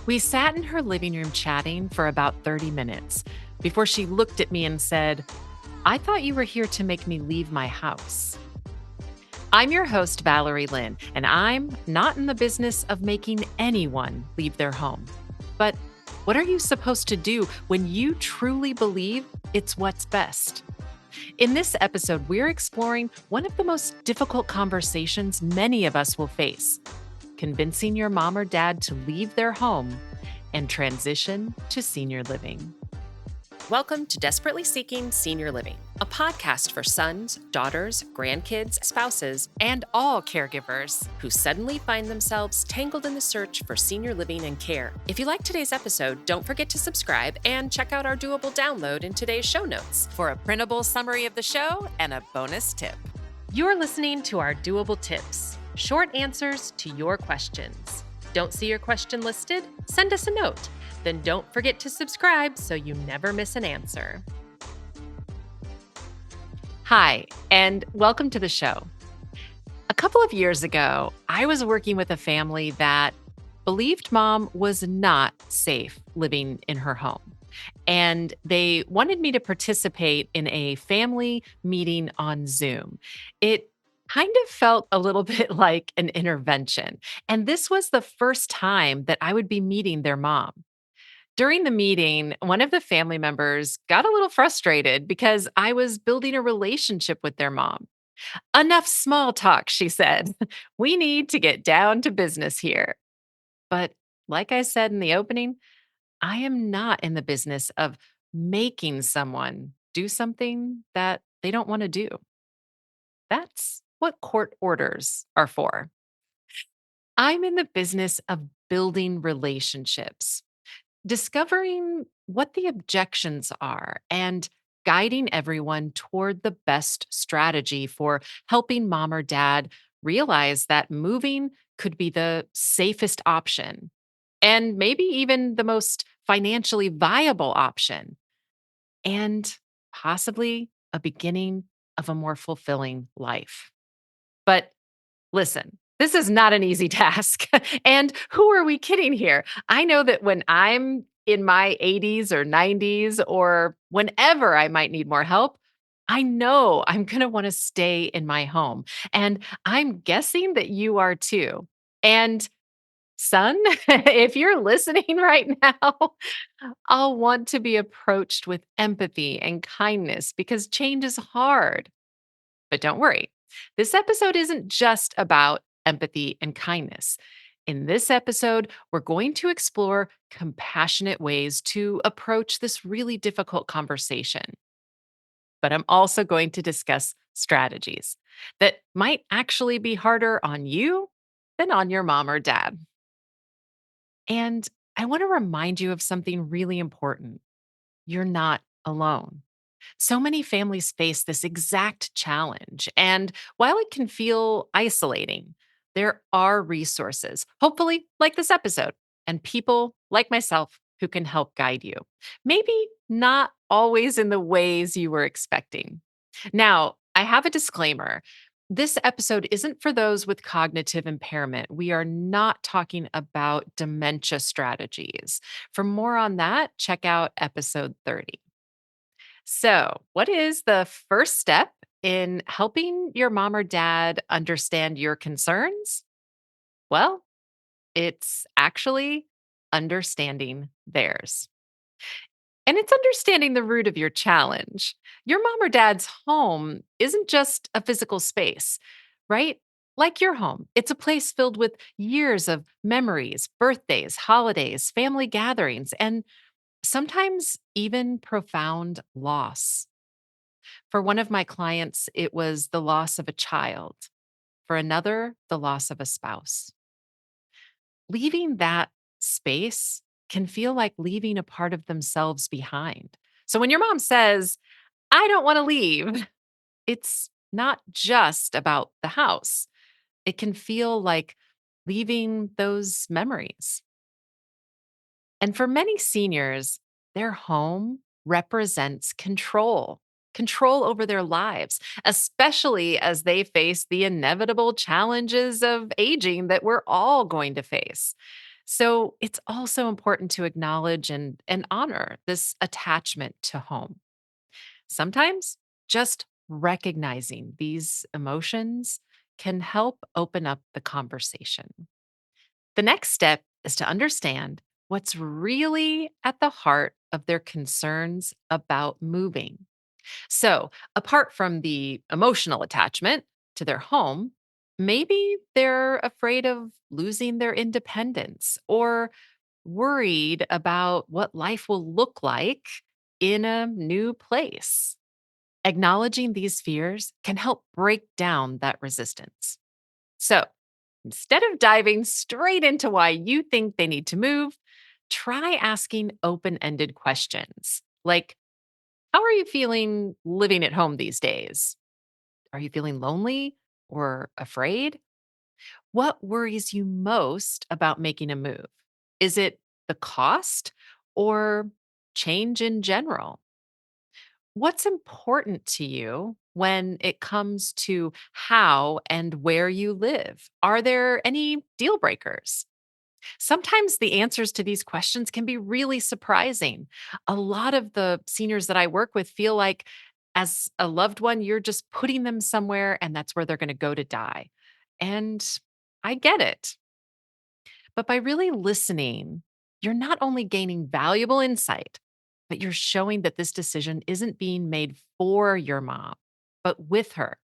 We sat in her living room chatting for about 30 minutes before she looked at me and said, I thought you were here to make me leave my house. I'm your host, Valerie Lynn, and I'm not in the business of making anyone leave their home. But what are you supposed to do when you truly believe it's what's best? In this episode, we're exploring one of the most difficult conversations many of us will face: convincing your mom or dad to leave their home and transition to senior living. Welcome to Desperately Seeking Senior Living, a podcast for sons, daughters, grandkids, spouses, and all caregivers who suddenly find themselves tangled in the search for senior living and care. If you like today's episode, don't forget to subscribe and check out our doable download in today's show notes for a printable summary of the show and a bonus tip. You're listening to our doable tips, short answers to your questions. Don't see your question listed? Send us a note. Then don't forget to subscribe so you never miss an answer. Hi, and welcome to the show. A couple of years ago, I was working with a family that believed mom was not safe living in her home. And they wanted me to participate in a family meeting on Zoom. It kind of felt a little bit like an intervention. And this was the first time that I would be meeting their mom. During the meeting, one of the family members got a little frustrated because I was building a relationship with their mom. Enough small talk, she said. We need to get down to business here. But like I said in the opening, I am not in the business of making someone do something that they don't want to do. That's what court orders are for. I'm in the business of building relationships, discovering what the objections are, and guiding everyone toward the best strategy for helping mom or dad realize that moving could be the safest option and maybe even the most financially viable option, and possibly a beginning of a more fulfilling life. But listen, this is not an easy task. And who are we kidding here? I know that when I'm in my 80s or 90s, or whenever I might need more help, I know I'm going to want to stay in my home. And I'm guessing that you are too. And son, if you're listening right now, I'll want to be approached with empathy and kindness because change is hard. But don't worry, this episode isn't just about empathy and kindness. In this episode, we're going to explore compassionate ways to approach this really difficult conversation. But I'm also going to discuss strategies that might actually be harder on you than on your mom or dad. And I want to remind you of something really important. You're not alone. So many families face this exact challenge. And while it can feel isolating, there are resources, hopefully, like this episode, and people like myself who can help guide you. Maybe not always in the ways you were expecting. Now, I have a disclaimer. This episode isn't for those with cognitive impairment. We are not talking about dementia strategies. For more on that, check out episode 30. So, what is the first step in helping your mom or dad understand your concerns? Well, it's actually understanding theirs. And it's understanding the root of your challenge. Your mom or dad's home isn't just a physical space, right? Like your home, it's a place filled with years of memories, birthdays, holidays, family gatherings, and sometimes even profound loss. For one of my clients, it was the loss of a child. For another, the loss of a spouse. Leaving that space can feel like leaving a part of themselves behind. So when your mom says, I don't want to leave, it's not just about the house. It can feel like leaving those memories. And for many seniors, their home represents control over their lives, especially as they face the inevitable challenges of aging that we're all going to face. So it's also important to acknowledge and honor this attachment to home. Sometimes just recognizing these emotions can help open up the conversation. The next step is to understand what's really at the heart of their concerns about moving. So, apart from the emotional attachment to their home, maybe they're afraid of losing their independence or worried about what life will look like in a new place. Acknowledging these fears can help break down that resistance. So, instead of diving straight into why you think they need to move, try asking open ended questions like, how are you feeling living at home these days? Are you feeling lonely or afraid? What worries you most about making a move? Is it the cost or change in general? What's important to you when it comes to how and where you live? Are there any deal breakers? Sometimes the answers to these questions can be really surprising. A lot of the seniors that I work with feel like, as a loved one, you're just putting them somewhere and that's where they're going to go to die. And I get it. But by really listening, you're not only gaining valuable insight, but you're showing that this decision isn't being made for your mom, but with her.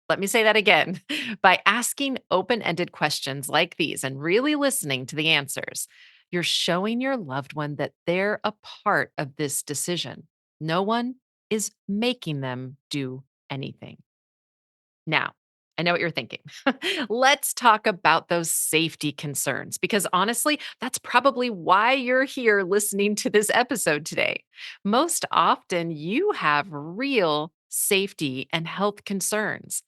Let me say that again. By asking open ended questions like these and really listening to the answers, you're showing your loved one that they're a part of this decision. No one is making them do anything. Now, I know what you're thinking. Let's talk about those safety concerns because honestly, that's probably why you're here listening to this episode today. Most often, you have real safety and health concerns.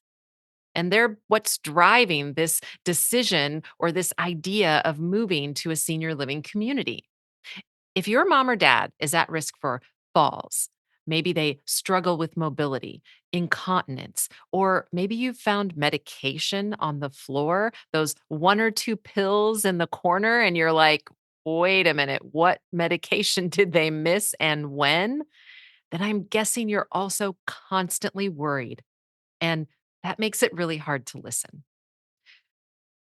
And they're what's driving this decision or this idea of moving to a senior living community. If your mom or dad is at risk for falls, maybe they struggle with mobility, incontinence, or maybe you've found medication on the floor, those one or two pills in the corner, and you're like, wait a minute, what medication did they miss and when? Then I'm guessing you're also constantly worried. And that makes it really hard to listen.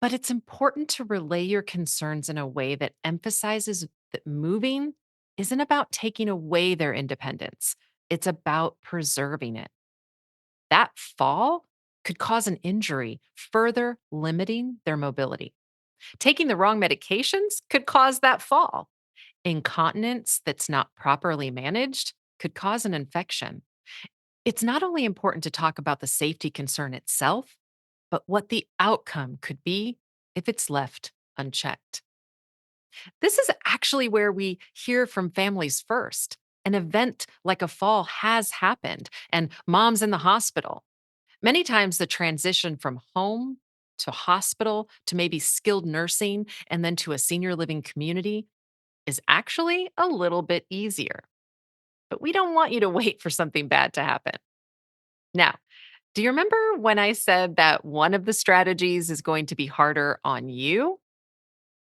But it's important to relay your concerns in a way that emphasizes that moving isn't about taking away their independence, it's about preserving it. That fall could cause an injury, further limiting their mobility. Taking the wrong medications could cause that fall. Incontinence that's not properly managed could cause an infection. It's not only important to talk about the safety concern itself, but what the outcome could be if it's left unchecked. This is actually where we hear from families first. An event like a fall has happened, and mom's in the hospital. Many times, the transition from home to hospital to maybe skilled nursing and then to a senior living community is actually a little bit easier. But we don't want you to wait for something bad to happen. Now, do you remember when I said that one of the strategies is going to be harder on you?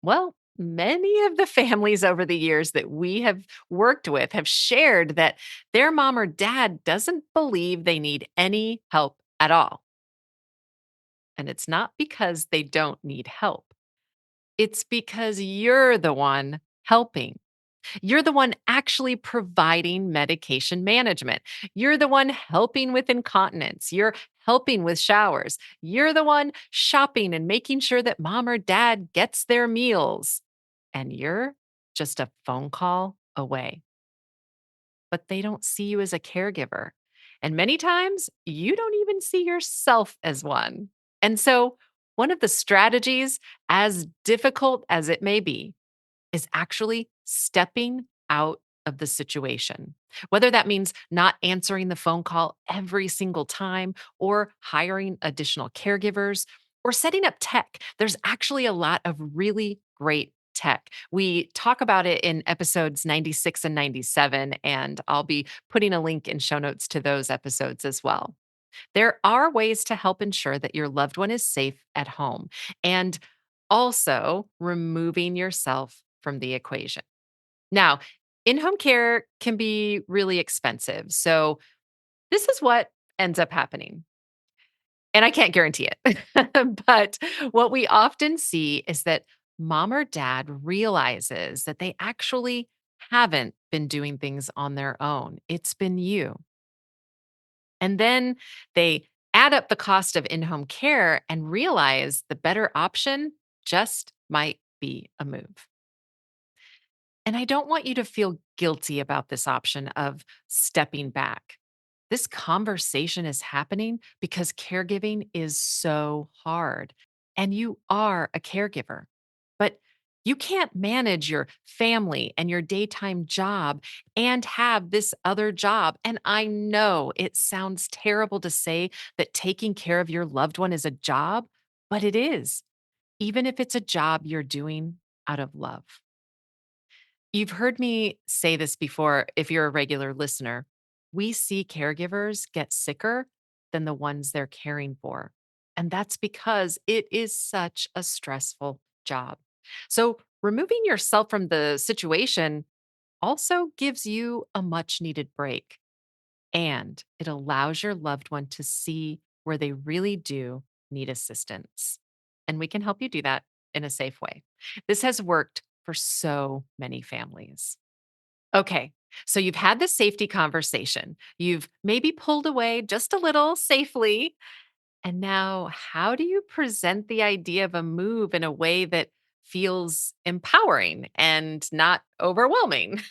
Well, many of the families over the years that we have worked with have shared that their mom or dad doesn't believe they need any help at all. And it's not because they don't need help, it's because you're the one helping. You're the one actually providing medication management. You're the one helping with incontinence. You're helping with showers. You're the one shopping and making sure that mom or dad gets their meals. And you're just a phone call away. But they don't see you as a caregiver. And many times you don't even see yourself as one. And so, one of the strategies, as difficult as it may be, is actually stepping out of the situation. Whether that means not answering the phone call every single time, or hiring additional caregivers, or setting up tech. There's actually a lot of really great tech. We talk about it in episodes 96 and 97, and I'll be putting a link in show notes to those episodes as well. There are ways to help ensure that your loved one is safe at home. And also removing yourself from the equation. Now, in home care can be really expensive. So, this is what ends up happening. And I can't guarantee it. But what we often see is that mom or dad realizes that they actually haven't been doing things on their own. It's been you. And then they add up the cost of in home care and realize the better option just might be a move. And I don't want you to feel guilty about this option of stepping back. This conversation is happening because caregiving is so hard, and you are a caregiver. But you can't manage your family and your daytime job and have this other job. And I know it sounds terrible to say that taking care of your loved one is a job, but it is, even if it's a job you're doing out of love. You've heard me say this before if you're a regular listener. We see caregivers get sicker than the ones they're caring for. And that's because it is such a stressful job. So, removing yourself from the situation also gives you a much needed break, and it allows your loved one to see where they really do need assistance. And we can help you do that in a safe way. This has worked for so many families. Okay, so you've had the safety conversation. You've maybe pulled away just a little safely. And now, how do you present the idea of a move in a way that feels empowering and not overwhelming?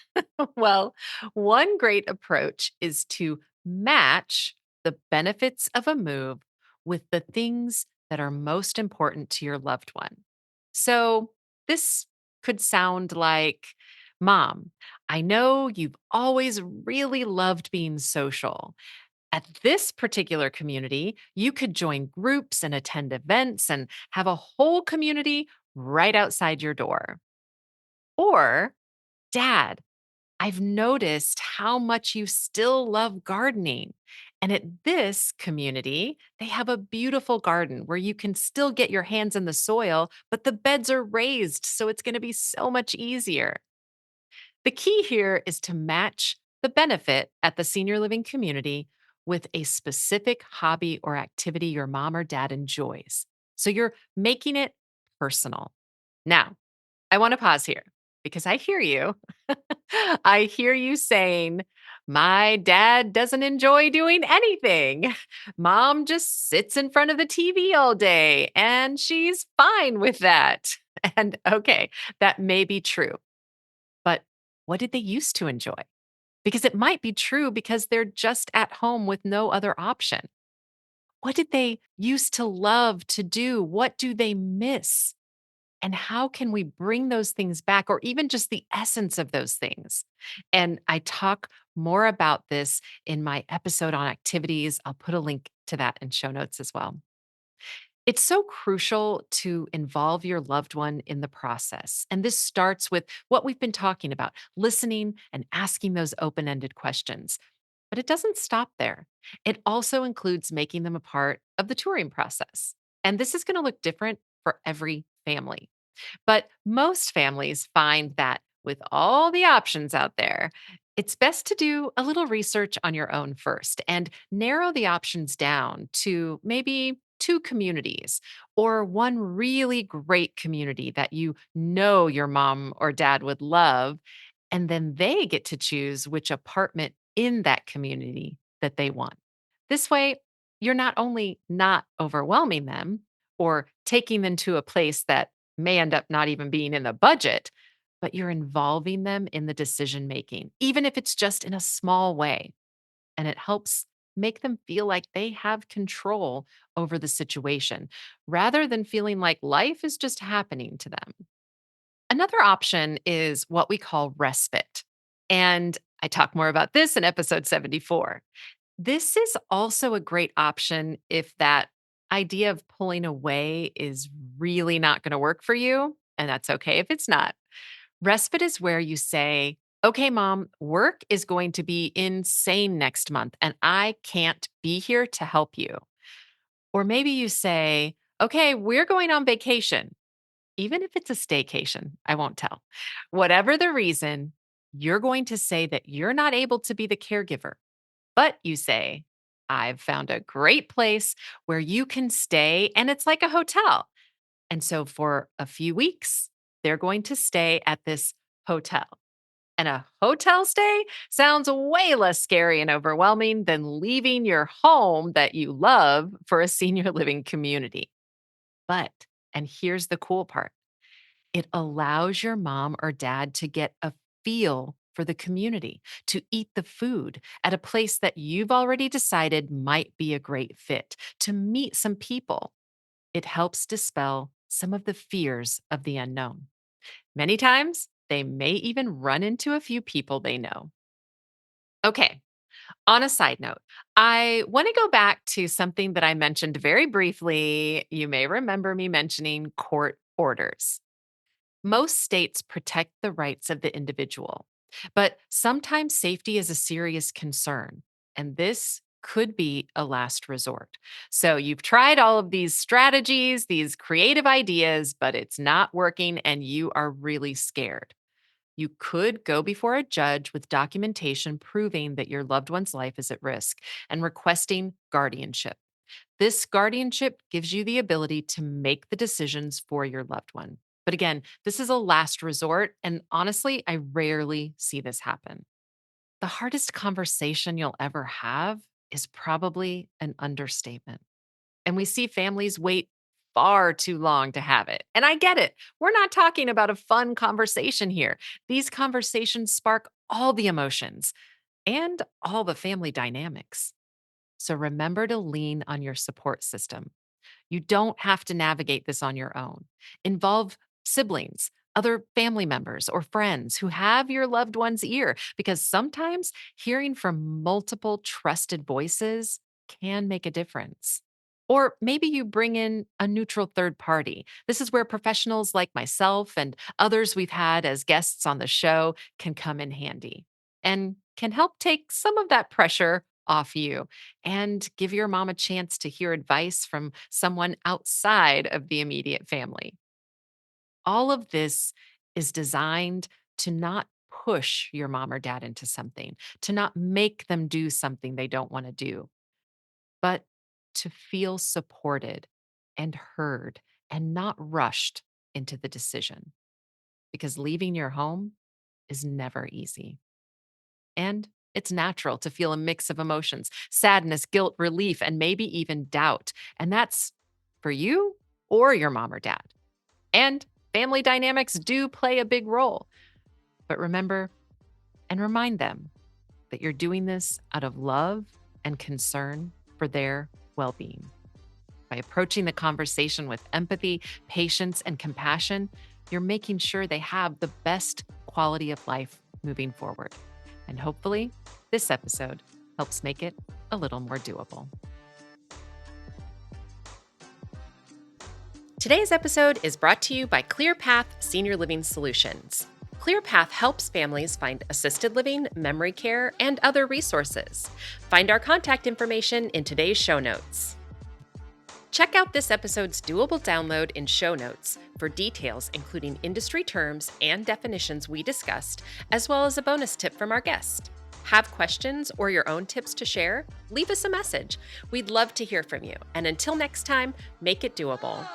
Well, one great approach is to match the benefits of a move with the things that are most important to your loved one. So, this could sound like, Mom, I know you've always really loved being social. At this particular community, you could join groups and attend events and have a whole community right outside your door. Or, Dad, I've noticed how much you still love gardening. And at this community, they have a beautiful garden where you can still get your hands in the soil, but the beds are raised. So it's going to be so much easier. The key here is to match the benefit at the senior living community with a specific hobby or activity your mom or dad enjoys. So you're making it personal. Now, I want to pause here because I hear you. I hear you saying, my dad doesn't enjoy doing anything. Mom just sits in front of the TV all day and she's fine with that. And okay, that may be true. But what did they used to enjoy? Because it might be true because they're just at home with no other option. What did they used to love to do? What do they miss? And how can we bring those things back, or even just the essence of those things? And I talk more about this in my episode on activities. I'll put a link to that in show notes as well. It's so crucial to involve your loved one in the process. And this starts with what we've been talking about, listening and asking those open ended questions. But it doesn't stop there. It also includes making them a part of the touring process. And this is going to look different for every family. But most families find that with all the options out there, it's best to do a little research on your own first and narrow the options down to maybe two communities or one really great community that you know your mom or dad would love. And then they get to choose which apartment in that community that they want. This way, you're not only not overwhelming them or taking them to a place that may end up not even being in the budget, but you're involving them in the decision making, even if it's just in a small way. And it helps make them feel like they have control over the situation rather than feeling like life is just happening to them. Another option is what we call respite. And I talk more about this in episode 74. This is also a great option if that idea of pulling away is really not going to work for you. And that's okay if it's not. Respite is where you say, okay, mom, work is going to be insane next month, and I can't be here to help you. Or maybe you say, okay, we're going on vacation. Even if it's a staycation, I won't tell. Whatever the reason, you're going to say that you're not able to be the caregiver, but you say, I've found a great place where you can stay, and it's like a hotel. And so for a few weeks, they're going to stay at this hotel. And a hotel stay sounds way less scary and overwhelming than leaving your home that you love for a senior living community. But, and here's the cool part, it allows your mom or dad to get a feel for the community, to eat the food at a place that you've already decided might be a great fit, to meet some people. It helps dispel some of the fears of the unknown. Many times, they may even run into a few people they know. Okay, on a side note, I want to go back to something that I mentioned very briefly. You may remember me mentioning court orders. Most states protect the rights of the individual, but sometimes safety is a serious concern, and this could be a last resort. So you've tried all of these strategies, these creative ideas, but it's not working and you are really scared. You could go before a judge with documentation proving that your loved one's life is at risk and requesting guardianship. This guardianship gives you the ability to make the decisions for your loved one. But again, this is a last resort. And honestly, I rarely see this happen. The hardest conversation you'll ever have is probably an understatement. And we see families wait far too long to have it. And I get it. We're not talking about a fun conversation here. These conversations spark all the emotions and all the family dynamics. So remember to lean on your support system. You don't have to navigate this on your own. Involve siblings, other family members, or friends who have your loved one's ear, because sometimes hearing from multiple trusted voices can make a difference. Or maybe you bring in a neutral third party. This is where professionals like myself and others we've had as guests on the show can come in handy and can help take some of that pressure off you and give your mom a chance to hear advice from someone outside of the immediate family. All of this is designed to not push your mom or dad into something, to not make them do something they don't want to do, but to feel supported and heard and not rushed into the decision. Because leaving your home is never easy. And it's natural to feel a mix of emotions: sadness, guilt, relief, and maybe even doubt. And that's for you or your mom or dad. And family dynamics do play a big role. But remember and remind them that you're doing this out of love and concern for their well being. By approaching the conversation with empathy, patience, and compassion, you're making sure they have the best quality of life moving forward. And hopefully, this episode helps make it a little more doable. Today's episode is brought to you by ClearPath Senior Living Solutions. ClearPath helps families find assisted living, memory care, and other resources. Find our contact information in today's show notes. Check out this episode's doable download in show notes for details, including industry terms and definitions we discussed, as well as a bonus tip from our guest. Have questions or your own tips to share? Leave us a message. We'd love to hear from you. And until next time, make it doable.